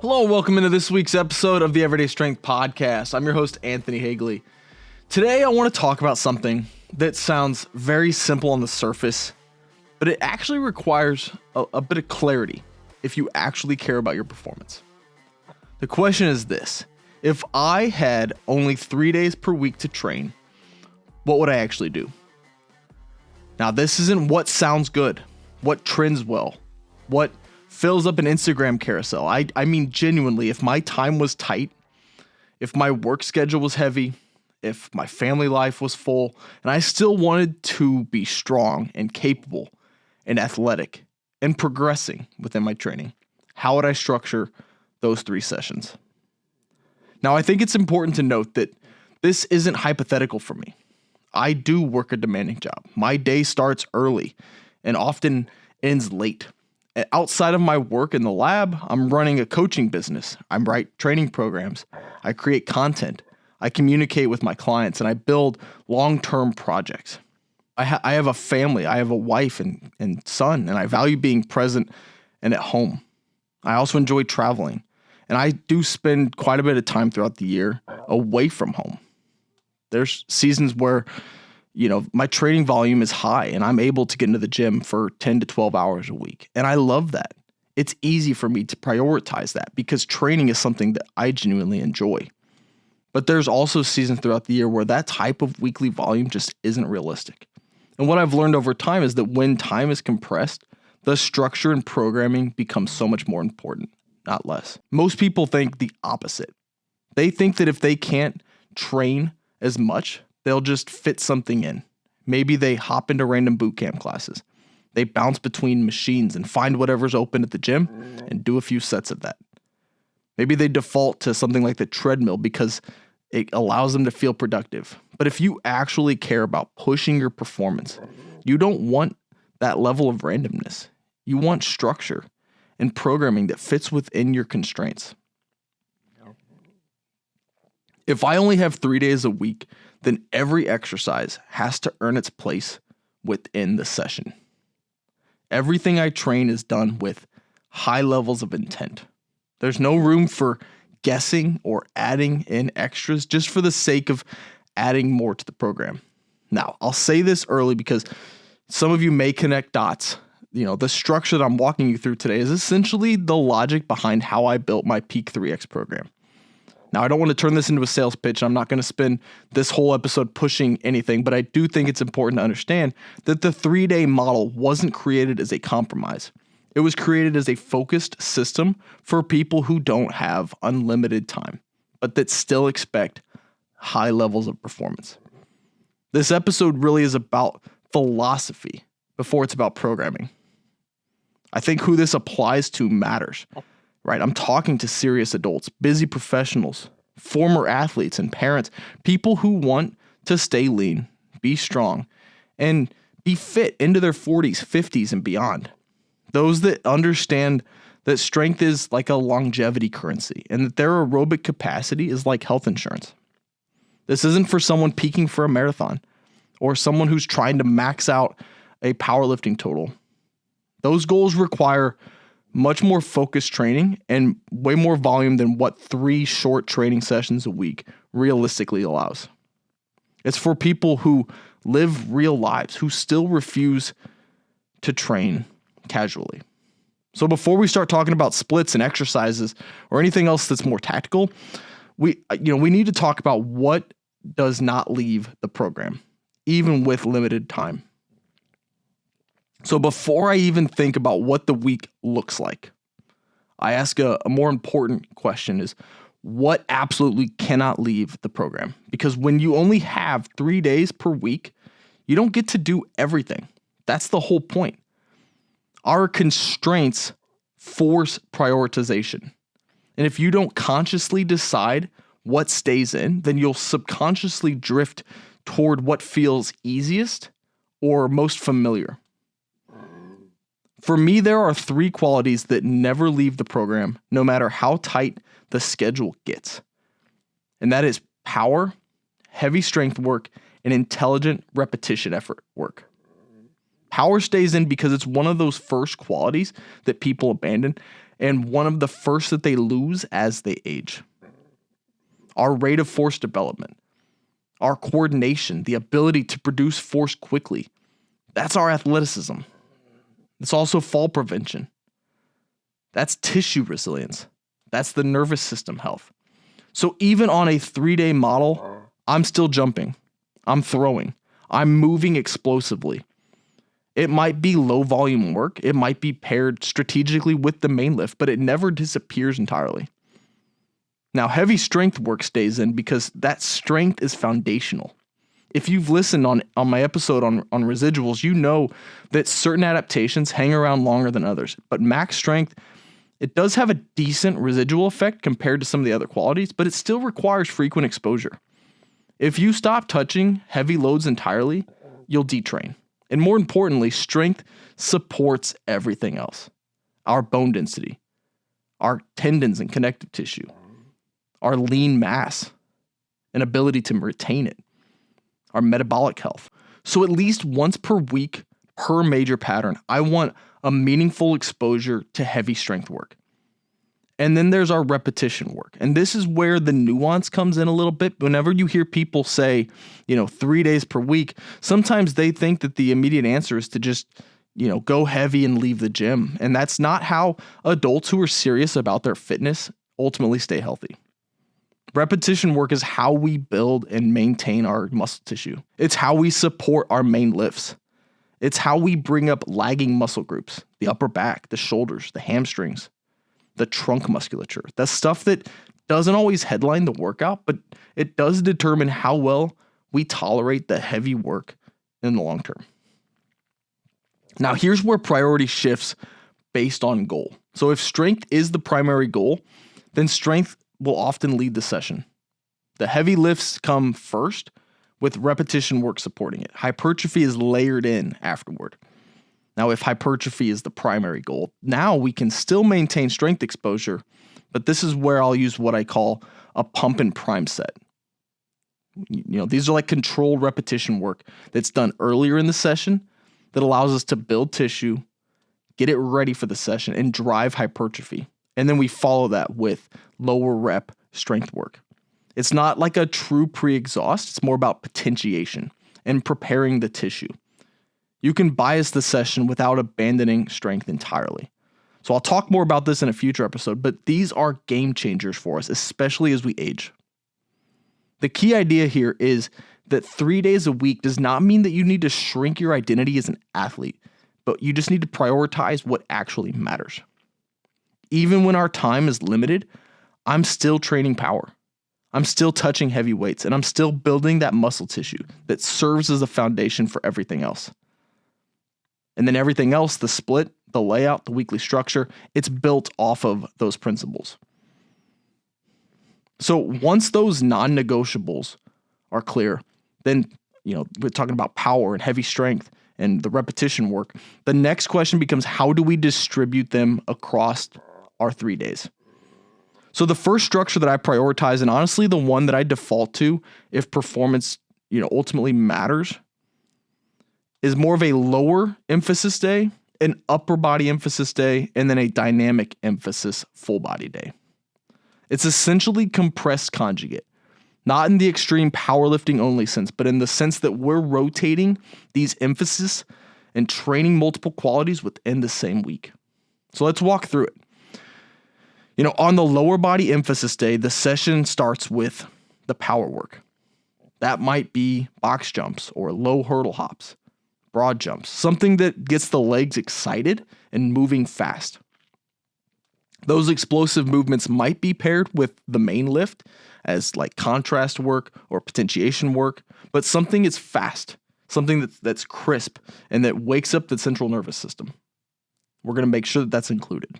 Hello and welcome into this week's episode of the Everyday Strength Podcast. I'm your host, Anthony Hagley. Today, I want to talk about something that sounds very simple on the surface, but it actually requires a bit of clarity if you actually care about your performance. The question is this: if I had only 3 days per week to train, what would I actually do? Now, this isn't what sounds good, what trends well, what fills up an Instagram carousel. I mean, genuinely, if my time was tight, if my work schedule was heavy, if my family life was full, and I still wanted to be strong and capable and athletic and progressing within my training, how would I structure those 3 sessions? Now, I think it's important to note that this isn't hypothetical for me. I do work a demanding job. My day starts early and often ends late. Outside of my work in the lab, I'm running a coaching business. I write training programs. I create content. I communicate with my clients, and I build long-term projects. I have a family. I have a wife and son, and I value being present and at home. I also enjoy traveling, and I do spend quite a bit of time throughout the year away from home. There's seasons where my training volume is high and I'm able to get into the gym for 10 to 12 hours a week. And I love that. It's easy for me to prioritize that because training is something that I genuinely enjoy. But there's also seasons throughout the year where that type of weekly volume just isn't realistic. And what I've learned over time is that when time is compressed, the structure and programming becomes so much more important, not less. Most people think the opposite. They think that if they can't train as much, they'll just fit something in. Maybe they hop into random boot camp classes. They bounce between machines and find whatever's open at the gym and do a few sets of that. Maybe they default to something like the treadmill because it allows them to feel productive. But if you actually care about pushing your performance, you don't want that level of randomness. You want structure and programming that fits within your constraints. If I only have 3 days a week, then every exercise has to earn its place within the session. Everything I train is done with high levels of intent. There's no room for guessing or adding in extras just for the sake of adding more to the program. Now, I'll say this early because some of you may connect dots. The structure that I'm walking you through today is essentially the logic behind how I built my Peak 3X program. Now, I don't want to turn this into a sales pitch. I'm not going to spend this whole episode pushing anything, but I do think it's important to understand that the 3-day model wasn't created as a compromise. It was created as a focused system for people who don't have unlimited time, but that still expect high levels of performance. This episode really is about philosophy before it's about programming. I think who this applies to matters. Right, I'm talking to serious adults, busy professionals, former athletes and parents, people who want to stay lean, be strong, and be fit into their 40s, 50s, and beyond. Those that understand that strength is like a longevity currency and that their aerobic capacity is like health insurance. This isn't for someone peaking for a marathon or someone who's trying to max out a powerlifting total. Those goals require much more focused training and way more volume than what 3 short training sessions a week realistically allows. It's for people who live real lives, who still refuse to train casually. So before we start talking about splits and exercises or anything else that's more tactical, we need to talk about what does not leave the program, even with limited time. So before I even think about what the week looks like, I ask a more important question is, what absolutely cannot leave the program? Because when you only have 3 days per week, you don't get to do everything. That's the whole point. Our constraints force prioritization. And if you don't consciously decide what stays in, then you'll subconsciously drift toward what feels easiest or most familiar. For me, there are 3 qualities that never leave the program, no matter how tight the schedule gets. And that is power, heavy strength work, and intelligent repetition effort work. Power stays in because it's one of those first qualities that people abandon. and one of the first that they lose as they age. Our rate of force development, our coordination, the ability to produce force quickly, that's our athleticism. It's also fall prevention. That's tissue resilience. That's the nervous system health. So even on a 3-day model, I'm still jumping. I'm throwing. I'm moving explosively. It might be low volume work. It might be paired strategically with the main lift, but it never disappears entirely. Now, heavy strength work stays in because that strength is foundational. If you've listened on my episode on residuals, you know that certain adaptations hang around longer than others. But max strength, it does have a decent residual effect compared to some of the other qualities, but it still requires frequent exposure. If you stop touching heavy loads entirely, you'll detrain. And more importantly, strength supports everything else. Our bone density, our tendons and connective tissue, our lean mass and ability to retain it, our metabolic health. So at least once per week, per major pattern, I want a meaningful exposure to heavy strength work. And then there's our repetition work. And this is where the nuance comes in a little bit. Whenever you hear people say, 3 days per week, sometimes they think that the immediate answer is to just, go heavy and leave the gym. And that's not how adults who are serious about their fitness ultimately stay healthy. Repetition work is how we build and maintain our muscle tissue. It's how we support our main lifts. It's how we bring up lagging muscle groups, the upper back, the shoulders, the hamstrings, the trunk musculature. That's stuff that doesn't always headline the workout, but it does determine how well we tolerate the heavy work in the long term. Now, here's where priority shifts based on goal. So if strength is the primary goal, then strength will often lead the session. The heavy lifts come first, with repetition work supporting it. Hypertrophy is layered in afterward. Now, if hypertrophy is the primary goal, now we can still maintain strength exposure, but this is where I'll use what I call a pump and prime set. These are like controlled repetition work that's done earlier in the session that allows us to build tissue, get it ready for the session, and drive hypertrophy. And then we follow that with lower rep strength work. It's not like a true pre-exhaust. It's more about potentiation and preparing the tissue. You can bias the session without abandoning strength entirely. So I'll talk more about this in a future episode, but these are game changers for us, especially as we age. The key idea here is that 3 days a week does not mean that you need to shrink your identity as an athlete, but you just need to prioritize what actually matters. Even when our time is limited, I'm still training power. I'm still touching heavy weights, and I'm still building that muscle tissue that serves as a foundation for everything else. And then everything else, the split, the layout, the weekly structure, it's built off of those principles. So once those non-negotiables are clear, then, we're talking about power and heavy strength and the repetition work. The next question becomes, how do we distribute them across our 3 days? So the first structure that I prioritize, and honestly the one that I default to if performance, ultimately matters, is more of a lower emphasis day, an upper body emphasis day, and then a dynamic emphasis full body day. It's essentially compressed conjugate, not in the extreme powerlifting only sense, but in the sense that we're rotating these emphasis and training multiple qualities within the same week. So let's walk through it. On the lower body emphasis day, the session starts with the power work. That might be box jumps or low hurdle hops, broad jumps, something that gets the legs excited and moving fast. Those explosive movements might be paired with the main lift as like contrast work or potentiation work, but something is fast, something that's crisp and that wakes up the central nervous system. We're going to make sure that that's included.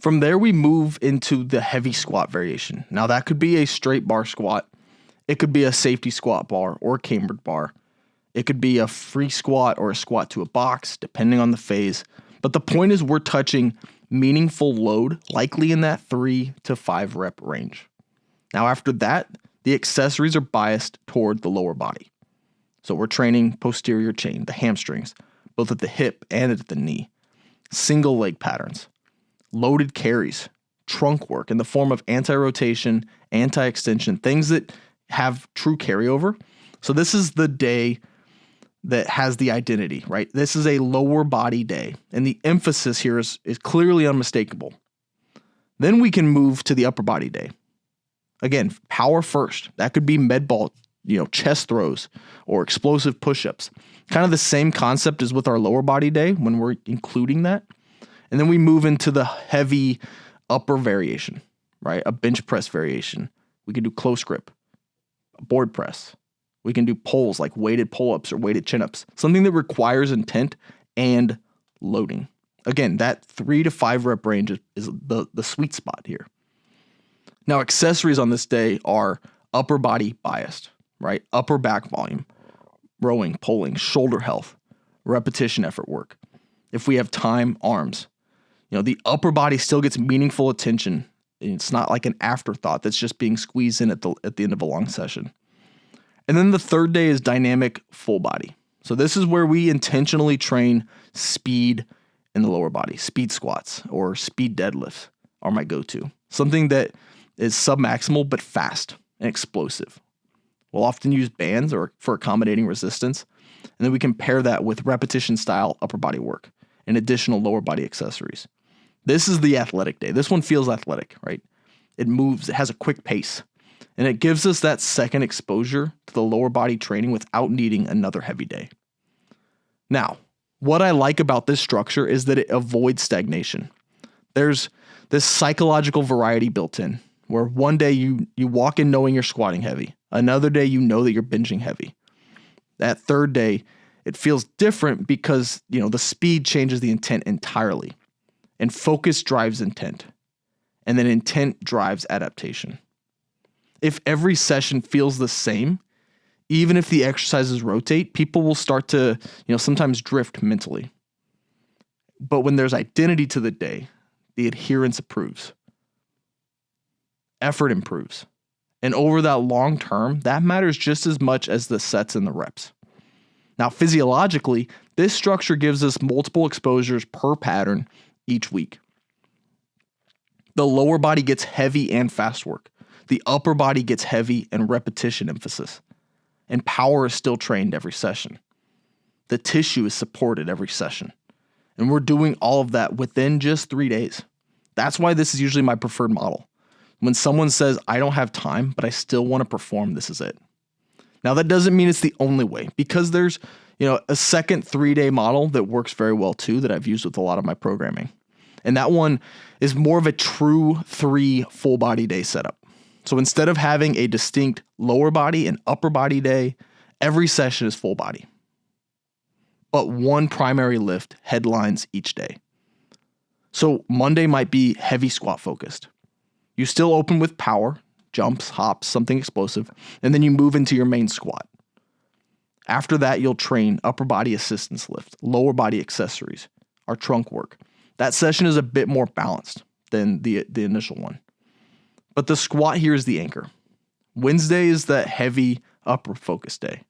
From there, we move into the heavy squat variation. Now, that could be a straight bar squat. It could be a safety squat bar or a cambered bar. It could be a free squat or a squat to a box, depending on the phase. But the point is we're touching meaningful load, likely in that 3 to 5 rep range. Now, after that, the accessories are biased toward the lower body. So we're training posterior chain, the hamstrings, both at the hip and at the knee. Single leg patterns. loaded carries, trunk work in the form of anti-rotation, anti-extension, things that have true carryover. So this is the day that has the identity, right? This is a lower body day, and the emphasis here is clearly unmistakable. Then we can move to the upper body day. Again, power first. That could be med ball, chest throws or explosive push-ups. Kind of the same concept as with our lower body day when we're including that. And then we move into the heavy upper variation, right? A bench press variation. We can do close grip, a board press. We can do pulls like weighted pull-ups or weighted chin-ups, something that requires intent and loading. Again, that 3 to 5 rep range is the sweet spot here. Now, accessories on this day are upper body biased, right? Upper back volume, rowing, pulling, shoulder health, repetition effort work. If we have time, arms. The upper body still gets meaningful attention. It's not like an afterthought that's just being squeezed in at the end of a long session. And then the third day is dynamic full body. So this is where we intentionally train speed in the lower body. Speed squats or speed deadlifts are my go-to. Something that is submaximal but fast and explosive. We'll often use bands or for accommodating resistance, and then we can pair that with repetition style upper body work and additional lower body accessories. This is the athletic day. This one feels athletic, right? It moves, it has a quick pace. And it gives us that second exposure to the lower body training without needing another heavy day. Now, what I like about this structure is that it avoids stagnation. There's this psychological variety built in, where one day you walk in knowing you're squatting heavy. Another day you know that you're benching heavy. That third day, it feels different because, the speed changes the intent entirely. And focus drives intent. And then intent drives adaptation. If every session feels the same, even if the exercises rotate, people will start to, sometimes drift mentally. But when there's identity to the day, the adherence improves. Effort improves. And over that long term, that matters just as much as the sets and the reps. Now, physiologically, this structure gives us multiple exposures per pattern each week. The lower body gets heavy and fast work. The upper body gets heavy and repetition emphasis. And power is still trained every session. The tissue is supported every session. And we're doing all of that within just 3 days. That's why this is usually my preferred model. When someone says, I don't have time, but I still want to perform, this is it. Now, that doesn't mean it's the only way, because there's, a second 3-day model that works very well too that I've used with a lot of my programming. And that one is more of a true 3 full body day setup. So instead of having a distinct lower body and upper body day, every session is full body. But one primary lift headlines each day. So Monday might be heavy squat focused. You still open with power, jumps, hops, something explosive, and then you move into your main squat. After that, you'll train upper body assistance lift, lower body accessories, our trunk work. That session is a bit more balanced than the initial one. But the squat here is the anchor. Wednesday is the heavy upper focus day.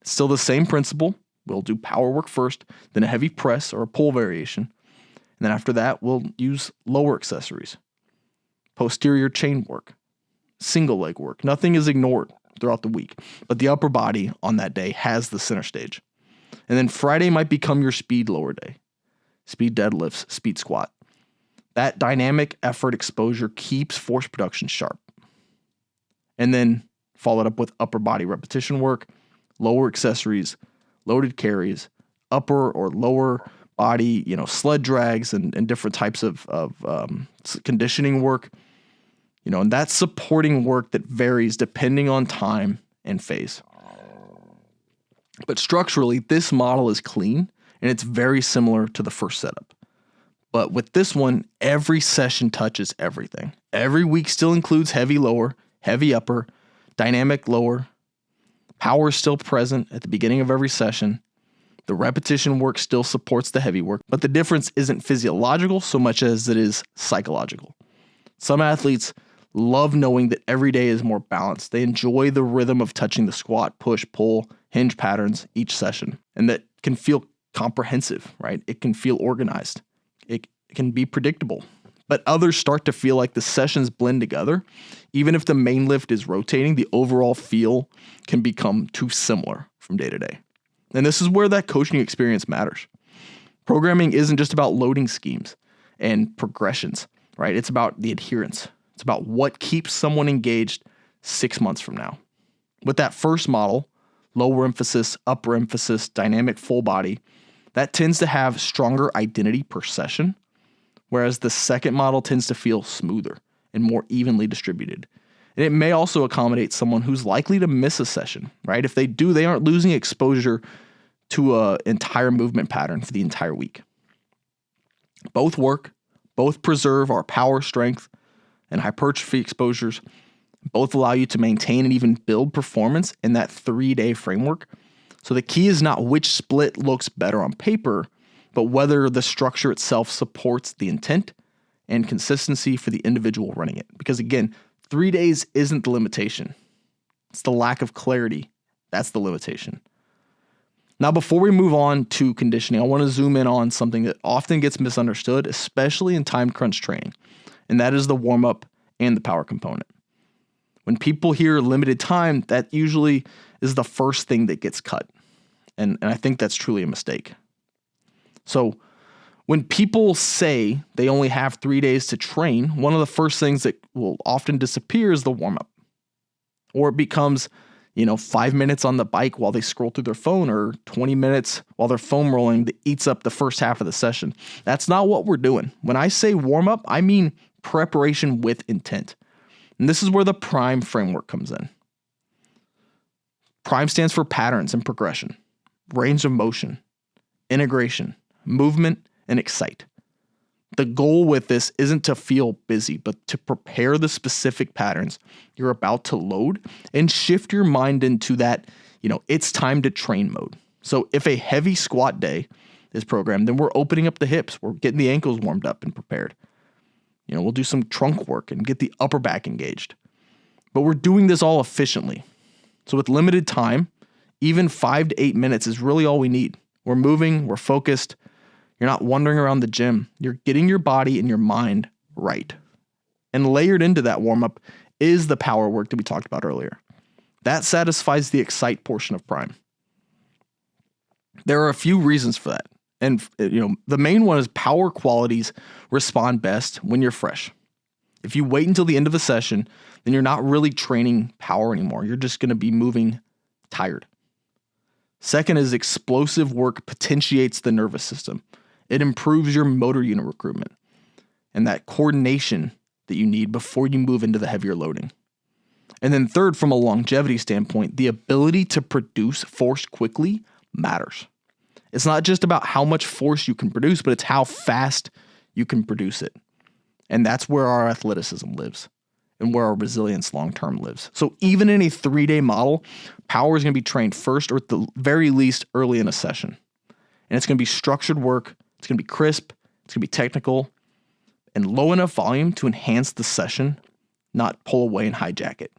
It's still the same principle. We'll do power work first, then a heavy press or a pull variation. And then after that, we'll use lower accessories. Posterior chain work, single leg work. Nothing is ignored throughout the week, but the upper body on that day has the center stage. And then Friday might become your speed lower day. Speed deadlifts, speed squat. That dynamic effort exposure keeps force production sharp. And then followed up with upper body repetition work, lower accessories, loaded carries, upper or lower body, sled drags and different types of conditioning work. And that's supporting work that varies depending on time and phase. But structurally, this model is clean and it's very similar to the first setup. But with this one, every session touches everything. Every week still includes heavy lower, heavy upper, dynamic lower. Power is still present at the beginning of every session. The repetition work still supports the heavy work, but the difference isn't physiological so much as it is psychological. Some athletes love knowing that every day is more balanced. They enjoy the rhythm of touching the squat, push, pull, hinge patterns each session, and that can feel comprehensive, right? It can feel organized. It can be predictable. but others start to feel like the sessions blend together. Even if the main lift is rotating, the overall feel can become too similar from day to day. And this is where that coaching experience matters. Programming isn't just about loading schemes and progressions, right? It's about the adherence. It's about what keeps someone engaged 6 months from now. With that first model, lower emphasis, upper emphasis, dynamic full body, that tends to have stronger identity per session, whereas the second model tends to feel smoother and more evenly distributed. And it may also accommodate someone who's likely to miss a session, right? If they do, they aren't losing exposure to an entire movement pattern for the entire week. Both work, both preserve our power, strength, and hypertrophy exposures. Both allow you to maintain and even build performance in that 3-day framework. So the key is not which split looks better on paper, but whether the structure itself supports the intent and consistency for the individual running it. Because again, 3 days isn't the limitation. It's the lack of clarity. That's the limitation. Now, before we move on to conditioning, I want to zoom in on something that often gets misunderstood, especially in time crunch training, and that is the warm-up and the power component. When people hear limited time, that usually is the first thing that gets cut. And I think that's truly a mistake. So when people say they only have 3 days to train, one of the first things that will often disappear is the warm-up. Or it becomes, 5 minutes on the bike while they scroll through their phone, or 20 minutes while they're foam rolling that eats up the first half of the session. That's not what we're doing. When I say warm-up, I mean preparation with intent. And this is where the PRIME framework comes in. PRIME stands for patterns and progression, range of motion, integration, movement, and excite. The goal with this isn't to feel busy, but to prepare the specific patterns you're about to load and shift your mind into that, it's time to train mode. So if a heavy squat day is programmed, then we're opening up the hips, we're getting the ankles warmed up and prepared. We'll do some trunk work and get the upper back engaged. But we're doing this all efficiently. So with limited time, even 5 to 8 minutes is really all we need. We're moving, we're focused. You're not wandering around the gym. You're getting your body and your mind right. And layered into that warm-up is the power work that we talked about earlier. That satisfies the excite portion of PRIME. There are a few reasons for that. And the main one is power qualities respond best when you're fresh. If you wait until the end of a session, then you're not really training power anymore. You're just going to be moving tired. Second is explosive work potentiates the nervous system. It improves your motor unit recruitment and that coordination that you need before you move into the heavier loading. And then third, from a longevity standpoint, the ability to produce force quickly matters. It's not just about how much force you can produce, but it's how fast you can produce it. And that's where our athleticism lives and where our resilience long-term lives. So even in a 3-day model, power is going to be trained first or at the very least early in a session. And it's going to be structured work. It's going to be crisp. It's going to be technical and low enough volume to enhance the session, not pull away and hijack it.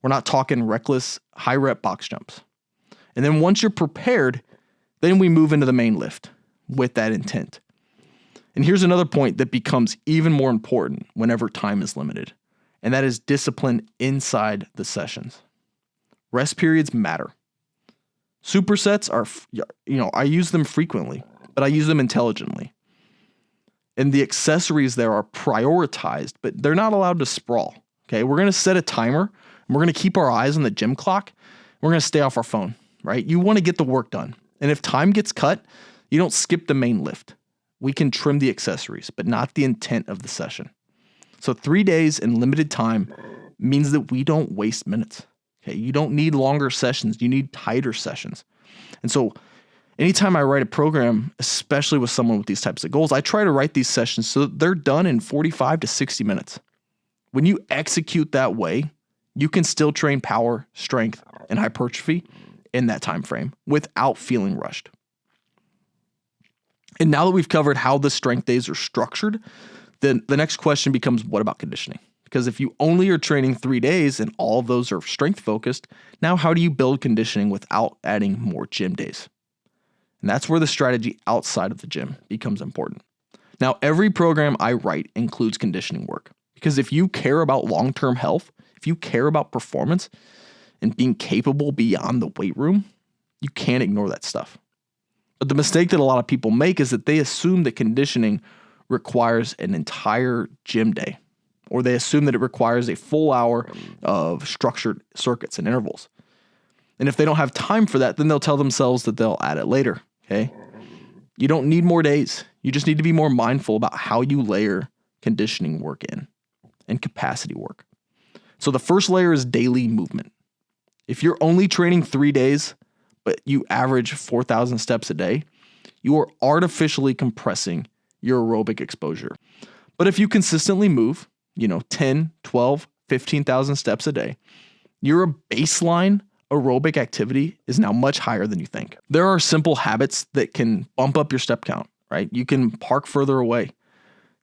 We're not talking reckless high rep box jumps. And then once you're prepared, then we move into the main lift with that intent. And here's another point that becomes even more important whenever time is limited, and that is discipline inside the sessions. Rest periods matter. Supersets are, I use them frequently, but I use them intelligently. And the accessories there are prioritized, but they're not allowed to sprawl. Okay, we're going to set a timer, and we're going to keep our eyes on the gym clock. We're going to stay off our phone, right? You want to get the work done. And if time gets cut, you don't skip the main lift. We can trim the accessories, but not the intent of the session. So 3 days and limited time means that we don't waste minutes. Okay, you don't need longer sessions. You need tighter sessions. And so anytime I write a program, especially with someone with these types of goals, I try to write these sessions so that they're done in 45 to 60 minutes. When you execute that way, you can still train power, strength, and hypertrophy in that time frame without feeling rushed. And now that we've covered how the strength days are structured, then the next question becomes, what about conditioning? Because if you only are training 3 days and all of those are strength focused, now how do you build conditioning without adding more gym days? And that's where the strategy outside of the gym becomes important. Now, every program I write includes conditioning work, because if you care about long-term health, if you care about performance and being capable beyond the weight room, you can't ignore that stuff. But the mistake that a lot of people make is that they assume that conditioning requires an entire gym day, or they assume that it requires a full hour of structured circuits and intervals. And if they don't have time for that, then they'll tell themselves that they'll add it later, okay? You don't need more days. You just need to be more mindful about how you layer conditioning work in and capacity work. So the first layer is daily movement. If you're only training 3 days, but you average 4,000 steps a day, you are artificially compressing your aerobic exposure. But if you consistently move, 10, 12, 15,000 steps a day, your baseline aerobic activity is now much higher than you think. There are simple habits that can bump up your step count, right? You can park further away.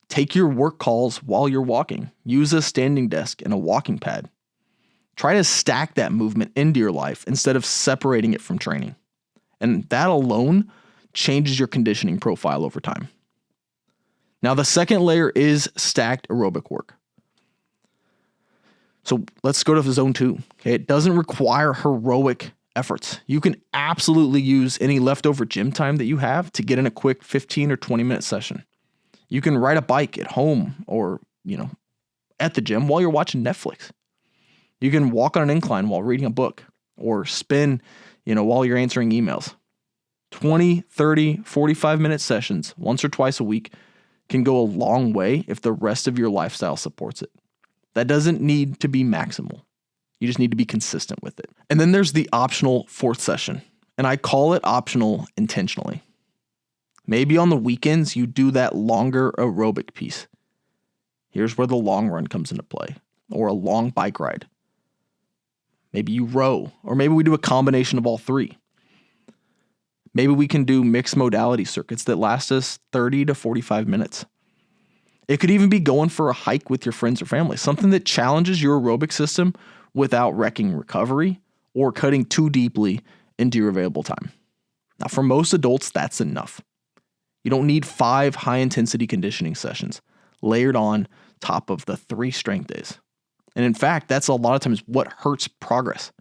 Take your work calls while you're walking. Use a standing desk and a walking pad. Try to stack that movement into your life instead of separating it from training. And that alone changes your conditioning profile over time. Now, the second layer is stacked aerobic work. So let's go to zone 2. Okay, it doesn't require heroic efforts. You can absolutely use any leftover gym time that you have to get in a quick 15 or 20-minute session. You can ride a bike at home or, at the gym while you're watching Netflix. You can walk on an incline while reading a book or spin, while you're answering emails. 20, 30, 45-minute sessions once or twice a week can go a long way if the rest of your lifestyle supports it. That doesn't need to be maximal. You just need to be consistent with it. And then there's the optional 4th session, and I call it optional intentionally. Maybe on the weekends you do that longer aerobic piece. Here's where the long run comes into play, or a long bike ride. Maybe you row, or maybe we do a combination of all 3. Maybe we can do mixed modality circuits that last us 30 to 45 minutes. It could even be going for a hike with your friends or family, something that challenges your aerobic system without wrecking recovery or cutting too deeply into your available time. Now, for most adults, that's enough. You don't need 5 high-intensity conditioning sessions layered on top of the 3 strength days. And in fact, that's a lot of times what hurts progress.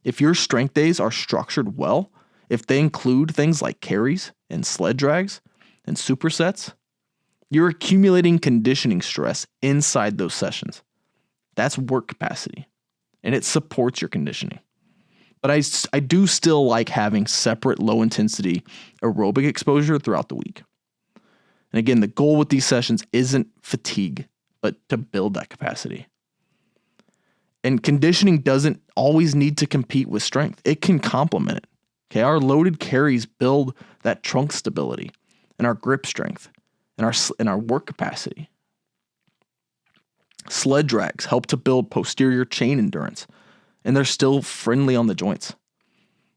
If your strength days are structured well, if they include things like carries and sled drags and supersets, you're accumulating conditioning stress inside those sessions. That's work capacity, and it supports your conditioning. But I do still like having separate low-intensity aerobic exposure throughout the week. And again, the goal with these sessions isn't fatigue, but to build that capacity. And conditioning doesn't always need to compete with strength. It can complement it. Okay, our loaded carries build that trunk stability and our grip strength and our work capacity. Sled drags help to build posterior chain endurance, and they're still friendly on the joints.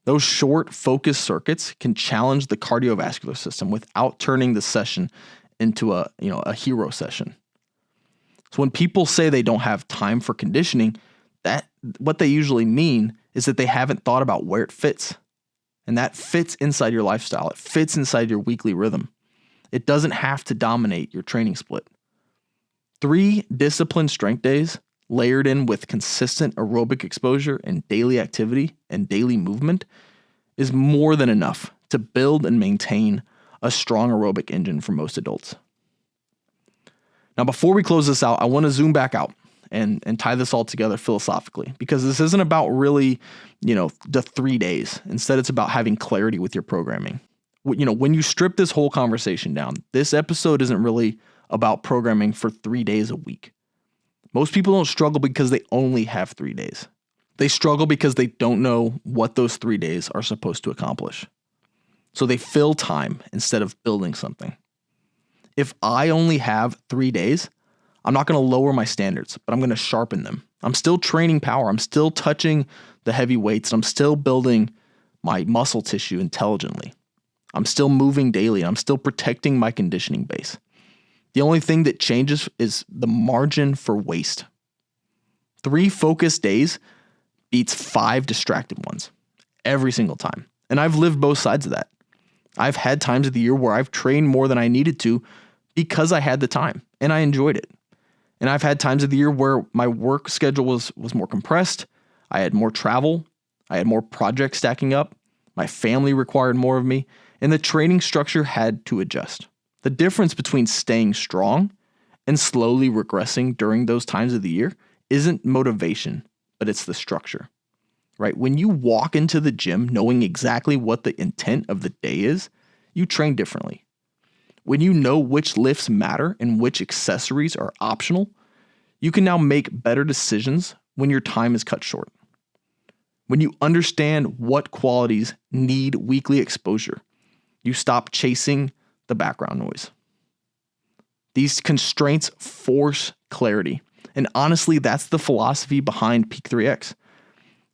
Those short, focused circuits can challenge the cardiovascular system without turning the session into a hero session. So when people say they don't have time for conditioning, what they usually mean is that they haven't thought about where it fits. And that fits inside your lifestyle. It fits inside your weekly rhythm. It doesn't have to dominate your training split. 3 disciplined strength days layered in with consistent aerobic exposure and daily activity and daily movement is more than enough to build and maintain a strong aerobic engine for most adults. Now, before we close this out, I want to zoom back out and tie this all together philosophically, because this isn't about really, the 3 days. Instead, it's about having clarity with your programming. When you strip this whole conversation down, this episode isn't really about programming for 3 days a week. Most people don't struggle because they only have 3 days. They struggle because they don't know what those 3 days are supposed to accomplish. So they fill time instead of building something. If I only have 3 days, I'm not going to lower my standards, but I'm going to sharpen them. I'm still training power. I'm still touching the heavy weights. I'm still building my muscle tissue intelligently. I'm still moving daily. I'm still protecting my conditioning base. The only thing that changes is the margin for waste. 3 focused days beats 5 distracted ones every single time. And I've lived both sides of that. I've had times of the year where I've trained more than I needed to because I had the time and I enjoyed it. And I've had times of the year where my work schedule was more compressed. I had more travel. I had more projects stacking up. My family required more of me, and the training structure had to adjust. The difference between staying strong and slowly regressing during those times of the year isn't motivation, but it's the structure, right? When you walk into the gym knowing exactly what the intent of the day is, you train differently. When you know which lifts matter and which accessories are optional, you can now make better decisions when your time is cut short. When you understand what qualities need weekly exposure, you stop chasing the background noise. These constraints force clarity. And honestly, that's the philosophy behind Peak 3X.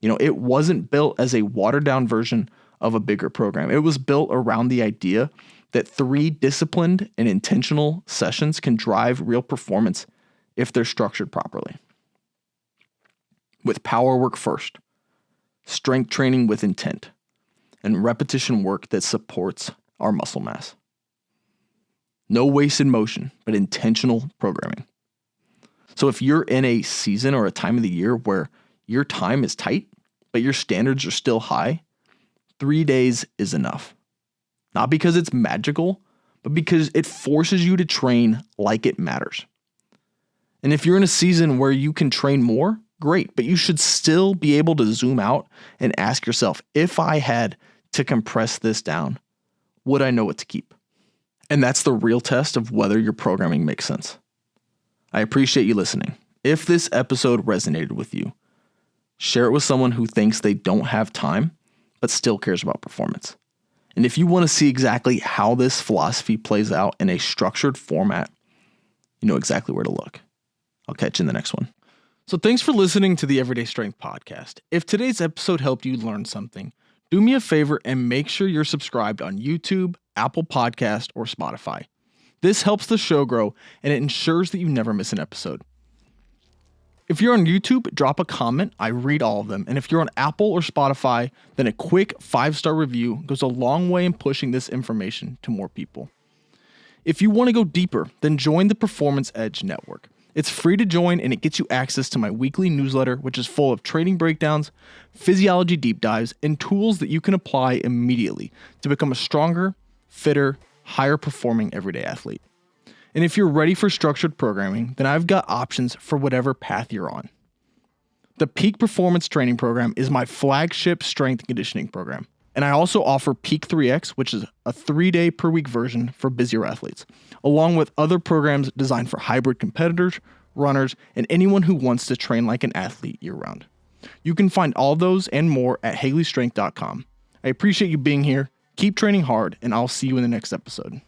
It wasn't built as a watered down version of a bigger program. It was built around the idea that 3 disciplined and intentional sessions can drive real performance if they're structured properly. With power work first, strength training with intent, and repetition work that supports our muscle mass. No wasted motion, but intentional programming. So if you're in a season or a time of the year where your time is tight, but your standards are still high, 3 days is enough. Not because it's magical, but because it forces you to train like it matters. And if you're in a season where you can train more, great, but you should still be able to zoom out and ask yourself, if I had to compress this down, would I know what to keep? And that's the real test of whether your programming makes sense. I appreciate you listening. If this episode resonated with you, share it with someone who thinks they don't have time, but still cares about performance. And if you want to see exactly how this philosophy plays out in a structured format, you know exactly where to look. I'll catch you in the next one. So thanks for listening to the Everyday Strength Podcast. If today's episode helped you learn something, do me a favor and make sure you're subscribed on YouTube, Apple Podcast, or Spotify. This helps the show grow and it ensures that you never miss an episode. If you're on YouTube, drop a comment. I read all of them. And if you're on Apple or Spotify, then a quick 5-star review goes a long way in pushing this information to more people. If you want to go deeper, then join the Performance Edge Network. It's free to join and it gets you access to my weekly newsletter, which is full of training breakdowns, physiology deep dives, and tools that you can apply immediately to become a stronger, fitter, higher performing everyday athlete. And if you're ready for structured programming, then I've got options for whatever path you're on. The Peak Performance Training Program is my flagship strength and conditioning program. And I also offer Peak 3X, which is a 3-day per week version for busier athletes, along with other programs designed for hybrid competitors, runners, and anyone who wants to train like an athlete year round. You can find all those and more at haleystrength.com. I appreciate you being here. Keep training hard, and I'll see you in the next episode.